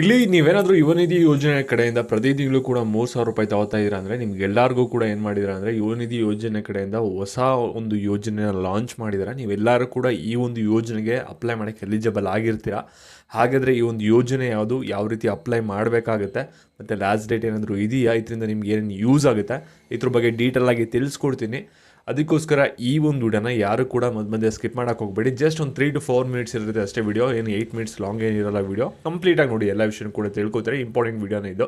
ಇಲ್ಲಿ ನೀವೇನಾದರೂ ಯುವ ನಿಧಿ ಯೋಜನೆ ಕಡೆಯಿಂದ ಪ್ರತಿ ತಿಂಗಳು ಕೂಡ 3,000 ರೂಪಾಯಿ ತಗೋತಾ ಇದ್ದೀರಾ ಅಂದರೆ ನಿಮ್ಗೆಲ್ಲರಿಗೂ ಕೂಡ ಏನು ಮಾಡಿದ್ದೀರಾ ಅಂದರೆ ಯುವ ನಿಧಿ ಯೋಜನೆ ಕಡೆಯಿಂದ ಹೊಸ ಒಂದು ಯೋಜನೆನ ಲಾಂಚ್ ಮಾಡಿದ್ದಾರೆ. ನೀವೆಲ್ಲರೂ ಕೂಡ ಈ ಒಂದು ಯೋಜನೆಗೆ ಅಪ್ಲೈ ಮಾಡೋಕ್ಕೆ ಎಲಿಜಿಬಲ್ ಆಗಿರ್ತೀರಾ. ಹಾಗಾದರೆ ಈ ಒಂದು ಯೋಜನೆ ಯಾವುದು, ಯಾವ ರೀತಿ ಅಪ್ಲೈ ಮಾಡಬೇಕಾಗುತ್ತೆ ಮತ್ತು ಲಾಸ್ಟ್ ಡೇಟ್ ಏನಾದರೂ ಇದೆಯಾ, ಇದರಿಂದ ನಿಮ್ಗೆ ಏನೇನು ಯೂಸ್ ಆಗುತ್ತೆ, ಇದ್ರ ಬಗ್ಗೆ ಡೀಟೇಲಾಗಿ ತಿಳಿಸ್ಕೊಡ್ತೀನಿ. ಅದಕ್ಕೋಸ್ಕರ ಈ ಒಂದು ವಿಡಿಯೋನ ಯಾರು ಕೂಡ ಮಧ್ಯೆ ಸ್ಕಿಪ್ ಮಾಡೋಕೆ ಹೋಗಬೇಡಿ. ಜಸ್ಟ್ ಒಂದು 3 to 4 ಮಿನಿಟ್ಸ್ ಇರುತ್ತೆ ಅಷ್ಟೇ ವಿಡಿಯೋ, ಏನು 8 ಮಿನಿಟ್ಸ್ ಲಾಂಗ್ ಏನಿರಲ್ಲ ವಿಡಿಯೋ. ಕಂಪ್ಲೀಟಾಗಿ ನೋಡಿ, ಎಲ್ಲ ವಿಷಯ ಕೂಡ ತಿಳ್ಕೊತಾರೆ. ಇಂಪಾರ್ಟೆಂಟ್ ವಿಡಿಯೋನೇ ಇದು.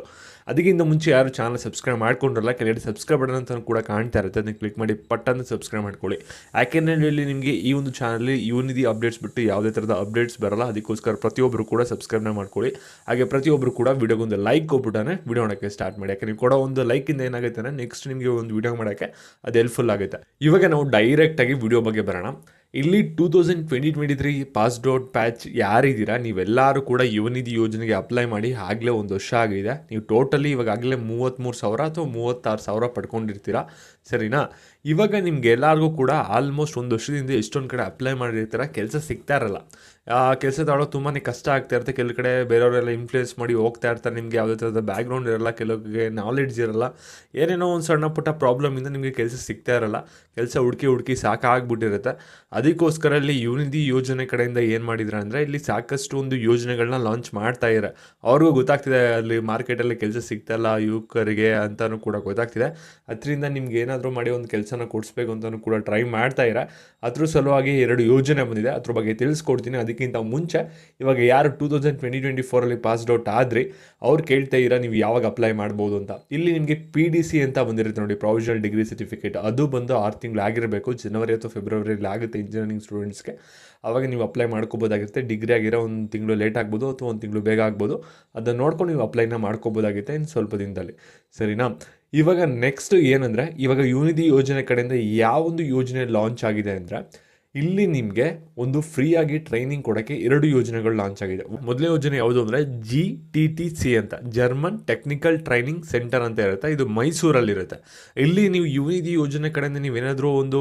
ಅದಕ್ಕಿಂತ ಮುಂಚೆ ಯಾರು ಚಾನಲ್ ಸಬ್ಸ್ಕ್ರೈಬ್ ಮಾಡ್ಕೊಂಡ್ರಲ್ಲ, ಕೆಳಗಡೆ ಸಬ್ಸ್ಕ್ರೈಬ್ ಬಟನ್ ಅಂತ ಕೂಡ ಕಾಣ್ತಾ ಇರುತ್ತೆ, ಅದನ್ನು ಕ್ಲಿಕ್ ಮಾಡಿ ಪಟ್ಟನ್ನು ಸಬ್ಸ್ಕ್ರೈಬ್ ಮಾಡ್ಕೊಳ್ಳಿ. ಯಾಕೆಂದರೆ ಇಲ್ಲಿ ನಿಮಗೆ ಈ ಒಂದು ಚಾನಲಲ್ಲಿ ಯುವ ನಿಧಿ ಅಪ್ಡೇಟ್ಸ್ ಬಿಟ್ಟು ಯಾವುದೇ ಥರದ ಅಪ್ಡೇಟ್ಸ್ ಬರಲ್ಲ. ಅದಕ್ಕೋಸ್ಕರ ಪ್ರತಿಯೊಬ್ಬರು ಕೂಡ ಸಬ್ಸ್ಕ್ರೈಬ್ನ ಮಾಡ್ಕೊಳ್ಳಿ. ಹಾಗೆ ಪ್ರತಿಯೊಬ್ಬರು ಕೂಡ ವಿಡಿಯೋಗೊಂದು ಲೈಕ್ ಕೊಟ್ಬಿಟ್ಟಾನೆ ವಿಡಿಯೋ ಮಾಡೋಕ್ಕೆ ಸ್ಟಾರ್ಟ್ ಮಾಡಿ. ಯಾಕೆ ನೀವು ಕೊಡೋ ಒಂದು ಲೈಕಿಂದ ಏನಾಗುತ್ತೆ ಅಂದರೆ ನೆಕ್ಸ್ಟ್ ನಿಮಗೆ ಒಂದು ವಿಡಿಯೋ ಮಾಡೋಕ್ಕೆ ಅದು ಹೆಲ್ಪ್ಫುಲ್ ಆಗುತ್ತೆ. ಇವಾಗ ನಾವು ಡೈರೆಕ್ಟಾಗಿ ವಿಡಿಯೋ ಬಗ್ಗೆ ಬರೋಣ. ಇಲ್ಲಿ 2023 ಪಾಸ್ಡ್ ಔಟ್ ಪ್ಯಾಚ್ ಯಾರಿದ್ದೀರಾ ನೀವೆಲ್ಲರೂ ಕೂಡ ಯುವ ನಿಧಿ ಯೋಜನೆಗೆ ಅಪ್ಲೈ ಮಾಡಿ ಆಗಲೇ ಒಂದು ವರ್ಷ ಆಗಿದೆ. ನೀವು ಟೋಟಲಿ ಇವಾಗ ಆಗಲೇ 33,000 ಅಥವಾ 36,000 ಪಡ್ಕೊಂಡಿರ್ತೀರಾ, ಸರಿನಾ? ಇವಾಗ ನಿಮ್ಗೆ ಎಲ್ಲರಿಗೂ ಕೂಡ ಆಲ್ಮೋಸ್ಟ್ ಒಂದು ವರ್ಷದಿಂದ ಎಷ್ಟೊಂದು ಕಡೆ ಅಪ್ಲೈ ಮಾಡಿರ್ತೀರ, ಕೆಲಸ ಸಿಗ್ತಾ ಇರಲ್ಲ. ಕೆಲಸ ತಗೊಳ್ಳೋದು ತುಂಬಾ ಕಷ್ಟ ಆಗ್ತಾ ಇರುತ್ತೆ. ಕೆಲವು ಕಡೆ ಬೇರೆಯವರೆಲ್ಲ ಇನ್ಫ್ಲೂಯೆನ್ಸ್ ಮಾಡಿ ಹೋಗ್ತಾ ಇರ್ತಾರೆ. ನಿಮಗೆ ಯಾವುದೇ ಥರದ ಬ್ಯಾಕ್ಗ್ರೌಂಡ್ ಇರಲ್ಲ, ಕೆಲವರಿಗೆ ನಾಲೆಡ್ಜ್ ಇರಲ್ಲ, ಏನೇನೋ ಒಂದು ಸಣ್ಣ ಪುಟ್ಟ ಪ್ರಾಬ್ಲಮಿಂದ ನಿಮಗೆ ಕೆಲಸ ಸಿಗ್ತಾ ಇರಲ್ಲ. ಕೆಲಸ ಹುಡುಕಿ ಸಾಕಾಗ್ಬಿಟ್ಟಿರುತ್ತೆ. ಅದಕ್ಕೋಸ್ಕರ ಇಲ್ಲಿ ಯುವ ನಿಧಿ ಯೋಜನೆ ಕಡೆಯಿಂದ ಏನು ಮಾಡಿದ್ರೆ ಅಂದರೆ ಇಲ್ಲಿ ಸಾಕಷ್ಟು ಒಂದು ಯೋಜನೆಗಳನ್ನ ಲಾಂಚ್ ಮಾಡ್ತಾ ಇದ್ದಾರೆ. ಅವ್ರಿಗೂ ಗೊತ್ತಾಗ್ತಿದೆ ಅಲ್ಲಿ ಮಾರ್ಕೆಟಲ್ಲಿ ಕೆಲಸ ಸಿಗ್ತಾಯಿಲ್ಲ ಯುವಕರಿಗೆ ಅಂತಲೂ ಕೂಡ ಗೊತ್ತಾಗ್ತಿದೆ. ಅದರಿಂದ ನಿಮ್ಗೆ ಏನಾದರೂ ಮಾಡಿ ಒಂದು ಕೆಲಸನ ಕೊಡಿಸ್ಬೇಕು ಅಂತಲೂ ಕೂಡ ಟ್ರೈ ಮಾಡ್ತಾ ಇದ್ದಾರೆ. ಅದ್ರ ಸಲುವಾಗಿ 2 ಯೋಜನೆ ಬಂದಿದೆ, ಅದ್ರ ಬಗ್ಗೆ ತಿಳಿಸ್ಕೊಡ್ತೀನಿ. ಅದಕ್ಕಿಂತ ಮುಂಚೆ ಇವಾಗ ಯಾರು 2024 ಪಾಸ್ಡ್ ಔಟ್ ಆದ್ರಿ ಅವ್ರು ಕೇಳ್ತಾ ಇದ್ದೀರಾ ನೀವು ಯಾವಾಗ ಅಪ್ಲೈ ಮಾಡ್ಬೋದು ಅಂತ. ಇಲ್ಲಿ ನಿಮಗೆ PDC ಅಂತ ಬಂದಿರುತ್ತೆ ನೋಡಿ, ಪ್ರೊವಿಷನಲ್ ಡಿಗ್ರಿ ಸರ್ಟಿಫಿಕೇಟ್. ಅದು ಬಂದು 6 ತಿಂಗಳು ಆಗಿರಬೇಕು. ಜನವರಿ ಅಥವಾ ಫೆಬ್ರವರಿಯಲ್ಲಿ ಆಗುತ್ತೆ ಇಂಜಿನಿಯರಿಂಗ್ ಸ್ಟೂಡೆಂಟ್ಸ್ಗೆ. ಆವಾಗ ನೀವು ಅಪ್ಲೈ ಮಾಡ್ಕೋಬೋದಾಗಿರುತ್ತೆ. ಡಿಗ್ರಿ ಆಗಿರೋ 1 ತಿಂಗಳು ಲೇಟ್ ಆಗ್ಬೋದು ಅಥವಾ 1 ತಿಂಗಳು ಬೇಗ ಆಗ್ಬೋದು. ಅದನ್ನು ನೋಡ್ಕೊಂಡು ನೀವು ಅಪ್ಲೈನ ಮಾಡ್ಕೋಬೋದಾಗುತ್ತೆ ಇನ್ನು ಸ್ವಲ್ಪ ದಿನದಲ್ಲಿ, ಸರಿನಾ? ಇವಾಗ ನೆಕ್ಸ್ಟ್ ಏನಂದರೆ, ಇವಾಗ ಯುವ ನಿಧಿ ಯೋಜನೆ ಕಡೆಯಿಂದ ಯಾವೊಂದು ಯೋಜನೆ ಲಾಂಚ್ ಆಗಿದೆ ಅಂದರೆ ಇಲ್ಲಿ ನಿಮಗೆ ಒಂದು ಫ್ರೀಯಾಗಿ ಟ್ರೈನಿಂಗ್ ಕೊಡೋಕ್ಕೆ 2 ಯೋಜನೆಗಳು ಲಾಂಚ್ ಆಗಿದೆ. ಮೊದಲನೇ ಯೋಜನೆ ಯಾವುದು ಅಂದರೆ GTTC ಅಂತ, ಜರ್ಮನ್ ಟೆಕ್ನಿಕಲ್ ಟ್ರೈನಿಂಗ್ ಸೆಂಟರ್ ಅಂತ ಇರುತ್ತೆ. ಇದು ಮೈಸೂರಲ್ಲಿರುತ್ತೆ. ಇಲ್ಲಿ ನೀವು ಯುವ ನಿಧಿ ಯೋಜನೆ ಕಡೆಯಿಂದ ನೀವೇನಾದರೂ ಒಂದು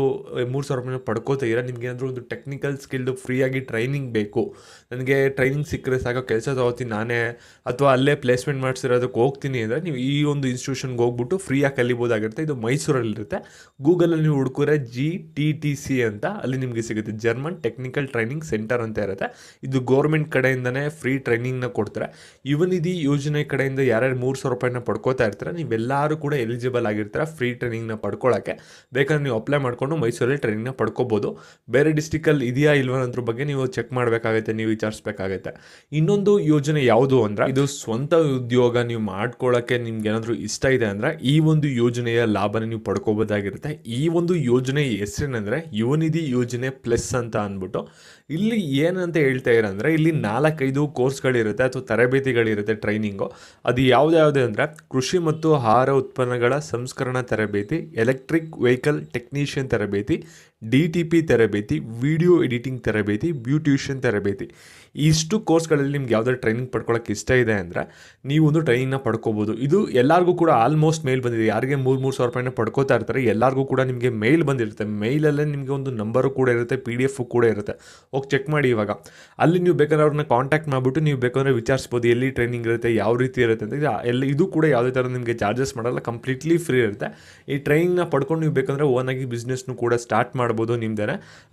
3,000 ರೂಪಾಯಿನ ಪಡ್ಕೋತೀರಾ, ನಿಮ್ಗೆ ಏನಾದರೂ ಒಂದು ಟೆಕ್ನಿಕಲ್ ಸ್ಕಿಲ್ದು ಫ್ರೀಯಾಗಿ ಟ್ರೈನಿಂಗ್ ಬೇಕು, ನನಗೆ ಟ್ರೈನಿಂಗ್ ಸಿಕ್ಕರೆ ಸಾಕು ಕೆಲಸ ತಗೋತೀನಿ ನಾನೇ, ಅಥವಾ ಅಲ್ಲೇ ಪ್ಲೇಸ್ಮೆಂಟ್ ಮಾಡಿಸಿರೋದಕ್ಕೆ ಹೋಗ್ತೀನಿ ಅಂದರೆ ನೀವು ಈ ಒಂದು ಇನ್ಸ್ಟಿಟ್ಯೂಷನ್ಗೆ ಹೋಗ್ಬಿಟ್ಟು ಫ್ರೀಯಾಗಿ ಕಲಿಬೋದಾಗಿರುತ್ತೆ. ಇದು ಮೈಸೂರಲ್ಲಿರುತ್ತೆ. ಗೂಗಲಲ್ಲಿ ನೀವು ಹುಡುಕಿದ್ರೆ GTTC ಅಂತ ಅಲ್ಲಿ ನಿಮಗೆ ಸಿಗುತ್ತೆ. ಜರ್ಮನ್ ಟೆಕ್ನಿಕಲ್ ಟ್ರೈನಿಂಗ್ ಸೆಂಟರ್ ಅಂತ ಇರುತ್ತೆ. ಇದು ಗೌರ್ಮೆಂಟ್ ಕಡೆಯಿಂದನೇ ಫ್ರೀ ಟ್ರೈನಿಂಗ್ನ ಕೊಡ್ತಾರೆ. ಯುವ ನಿಧಿ ಯೋಜನೆ ಕಡೆಯಿಂದ ಯಾರ್ಯಾರು 3,000 ರೂಪಾಯಿನ ಪಡ್ಕೋತಾ ಇರ್ತಾರೆ ನೀವೆಲ್ಲರೂ ಕೂಡ ಎಲಿಜಿಬಲ್ ಆಗಿರ್ತಾರೆ ಫ್ರೀ ಟ್ರೈನಿಂಗ್ನ ಪಡ್ಕೊಳ್ಳೋಕ್ಕೆ. ಬೇಕಾದ್ರೆ ನೀವು ಅಪ್ಲೈ ಮಾಡಿಕೊಂಡು ಮೈಸೂರಲ್ಲಿ ಟ್ರೈನಿಂಗ್ನ ಪಡ್ಕೋಬೋದು. ಬೇರೆ ಡಿಸ್ಟಿಕಲ್ಲಿ ಇದೆಯಾ ಇಲ್ವ ಅನ್ನೋದ್ರ ಬಗ್ಗೆ ನೀವು ಚೆಕ್ ಮಾಡಬೇಕಾಗುತ್ತೆ, ನೀವು ವಿಚಾರಿಸಬೇಕಾಗುತ್ತೆ. ಇನ್ನೊಂದು ಯೋಜನೆ ಯಾವುದು ಅಂದರೆ ಇದು ಸ್ವಂತ ಉದ್ಯೋಗ ನೀವು ಮಾಡ್ಕೊಳ್ಳೋಕ್ಕೆ ನಿಮ್ಗೆ ಏನಾದರೂ ಇಷ್ಟ ಇದೆ ಅಂದರೆ ಈ ಒಂದು ಯೋಜನೆಯ ಲಾಭನ ನೀವು ಪಡ್ಕೋಬೋದಾಗಿರುತ್ತೆ. ಈ ಒಂದು ಯೋಜನೆ ಹೆಸರೇನೆಂದರೆ ಯುವ ನಿಧಿ ಯೋಜನೆ ಪ್ಲಸ್ ಅಂತ ಅಂದ್ಬಿಟ್ಟು. ಇಲ್ಲಿ ಏನಂತ ಹೇಳ್ತಾ ಇರಂದರೆ ಇಲ್ಲಿ 4-5 ಕೋರ್ಸ್ಗಳಿರುತ್ತೆ ಅಥವಾ ತರಬೇತಿಗಳಿರುತ್ತೆ ಟ್ರೈನಿಂಗು. ಅದು ಯಾವುದೇ ಅಂದರೆ ಕೃಷಿ ಮತ್ತು ಆಹಾರ ಉತ್ಪನ್ನಗಳ ಸಂಸ್ಕರಣಾ ತರಬೇತಿ, ಎಲೆಕ್ಟ್ರಿಕ್ ವೆಹಿಕಲ್ ಟೆಕ್ನಿಷಿಯನ್ ತರಬೇತಿ, DTP ತರಬೇತಿ, ವಿಡಿಯೋ ಎಡಿಟಿಂಗ್ ತರಬೇತಿ, ಬ್ಯೂಟಿಷಿಯನ್ ತರಬೇತಿ. ಇಷ್ಟು ಕೋರ್ಸ್ಗಳಲ್ಲಿ ನಿಮ್ಗೆ ಯಾವುದಾದ್ರು ಟ್ರೈನಿಂಗ್ ಪಡ್ಕೊಳ್ಳೋಕೆ ಇಷ್ಟ ಇದೆ ಅಂದರೆ ನೀವು ಒಂದು ಟ್ರೈನಿಂಗ್ನ ಪಡ್ಕೋಬೋದು. ಇದು ಎಲ್ಲರಿಗೂ ಕೂಡ ಆಲ್ಮೋಸ್ಟ್ ಮೇಲ್ ಬಂದಿದೆ. ಯಾರಿಗೆ 3,000 ರೂಪಾಯಿನ ಪಡ್ಕೋತಾ ಇರ್ತಾರೆ ಎಲ್ಲರಿಗೂ ಕೂಡ ನಿಮಗೆ ಮೇಲ್ ಬಂದಿರುತ್ತೆ. ಮೇಲಲ್ಲೇ ನಿಮಗೆ ಒಂದು ನಂಬರು ಕೂಡ ಇರುತ್ತೆ, PDF ಕೂಡ ಇರುತ್ತೆ. ಹೋಗಿ ಚೆಕ್ ಮಾಡಿ. ಇವಾಗ ಅಲ್ಲಿ ನೀವು ಬೇಕಾದ್ರೆ ಅವ್ರನ್ನ ಕಾಂಟ್ಯಾಕ್ಟ್ ಮಾಡಿಬಿಟ್ಟು ನೀವು ಬೇಕಾದ್ರೆ ವಿಚಾರಿಸ್ಬೋದು ಎಲ್ಲಿ ಟ್ರೈನಿಂಗ್ ಇರುತ್ತೆ, ಯಾವ ರೀತಿ ಇರುತ್ತೆ ಅಂತ. ಇದು ಕೂಡ ಯಾವುದೇ ಥರ ನಿಮಗೆ ಚಾರ್ಜಸ್ ಮಾಡಲ್ಲ, ಕಂಪ್ಲೀಟ್ಲಿ ಫ್ರೀ ಇರುತ್ತೆ. ಈ ಟ್ರೈನಿಂಗ್ನ ಪಡ್ಕೊಂಡು ನೀವು ಬೇಕಂದರೆ ಓನಾಗಿ ಬಿಸ್ನೆಸ್ನು ಕೂಡ ಸ್ಟಾರ್ಟ್ ಮಾಡ್ಬೋದು ನಿಮ್ದೇ.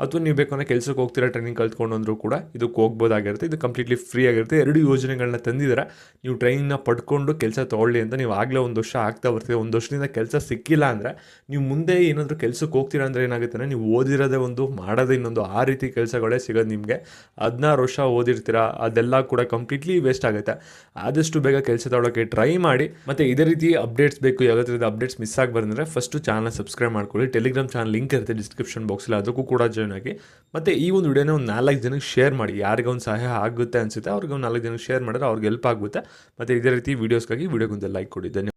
ಅಥವಾ ನೀವು ಬೇಕಂದರೆ ಕೆಲಸಕ್ಕೆ ಹೋಗ್ತೀರಾ ಟ್ರೈನಿಂಗ್ ಕಲ್ತ್ಕೊಂಡು ಅಂದರೂ ಕೂಡ ಇದಕ್ಕೆ ಹೋಗ್ಬೋದಾಗಿರುತ್ತೆ. ಇದು ಕಂಪ್ಲೀಟ್ಲಿ ಫ್ರೀ ಆಗಿರುತ್ತೆ. 2 ಯೋಜನೆಗಳನ್ನ ತಂದಿದ್ದಾರೆ. ನೀವು ಟ್ರೈನಿಂಗ್ನ ಪಡ್ಕೊಂಡು ಕೆಲಸ ತೊಗೊಳ್ಳಿ ಅಂತ. ನೀವು ಆಗಲೇ 1 ವರ್ಷ ಆಗ್ತಾ ಬರ್ತೀವಿ, 1 ವರ್ಷದಿಂದ ಕೆಲಸ ಸಿಕ್ಕಿಲ್ಲ ಅಂದರೆ ನೀವು ಮುಂದೆ ಏನಾದರೂ ಕೆಲಸಕ್ಕೆ ಹೋಗ್ತೀರಾ ಅಂದರೆ ಏನಾಗುತ್ತೆ ಅಂದರೆ ನೀವು ಓದಿರೋದೇ ಒಂದು ಮಾಡೋದೇ ಇನ್ನೊಂದು, ಆ ರೀತಿ ಕೆಲಸಗಳೇ ಸಿಗೋದು ನಿಮಗೆ. 16 ವರ್ಷ ಓದಿರ್ತೀರಾ, ಅದೆಲ್ಲ ಕೂಡ ಕಂಪ್ಲೀಟ್ಲಿ ವೇಸ್ಟ್ ಆಗುತ್ತೆ. ಆದಷ್ಟು ಬೇಗ ಕೆಲಸ ತೊಗೊಳ್ಳೋಕ್ಕೆ ಟ್ರೈ ಮಾಡಿ. ಮತ್ತು ಇದೇ ರೀತಿ ಅಪ್ಡೇಟ್ಸ್ ಬೇಕು, ಯಾವುದೇ ಥರದ ಅಪ್ಡೇಟ್ಸ್ ಮಿಸ್ ಆಗಿ ಬಂದರೆ ಫಸ್ಟು ಚಾನಲ್ ಸಬ್ಸ್ಕ್ರೈಬ್ ಮಾಡ್ಕೊಳ್ಳಿ. ಟೆಲಿಗ್ರಾಮ್ ಚಾನಲ್ ಲಿಂಕ್ ಇರುತ್ತೆ ಡಿಸ್ಕ್ರಿಪ್ಷನ್ ಬಾಕ್ಸಲ್ಲಿ, ಅದಕ್ಕೂ ಕೂಡ ಜಾಯ್ನ್ ಆಗಿ. ಮತ್ತು ಈ ಒಂದು ವಿಡಿಯೋನ ಒಂದು 4 ಜನಕ್ಕೆ ಶೇರ್ ಮಾಡಿ. ಯಾರಿಗೆ ಒಂದು ಸಹಾಯ ಆಗುತ್ತೆ ಅನಿಸುತ್ತೆ ಅವ್ರಿಗೆ ಒಂದು 4 ಜನಕ್ಕೆ ಶೇರ್ ಮಾಡಿದ್ರೆ ಅವ್ರಿಗೆ ಹೆಲ್ಪ್ ಆಗುತ್ತೆ. ಮತ್ತು ಇದೇ ರೀತಿ ವೀಡಿಯೋಸ್ಗಾಗಿ ವಿಡಿಯೋಗೊಂದು ಲೈಕ್ ಕೊಡಿ. ಧನ್ಯವಾದ.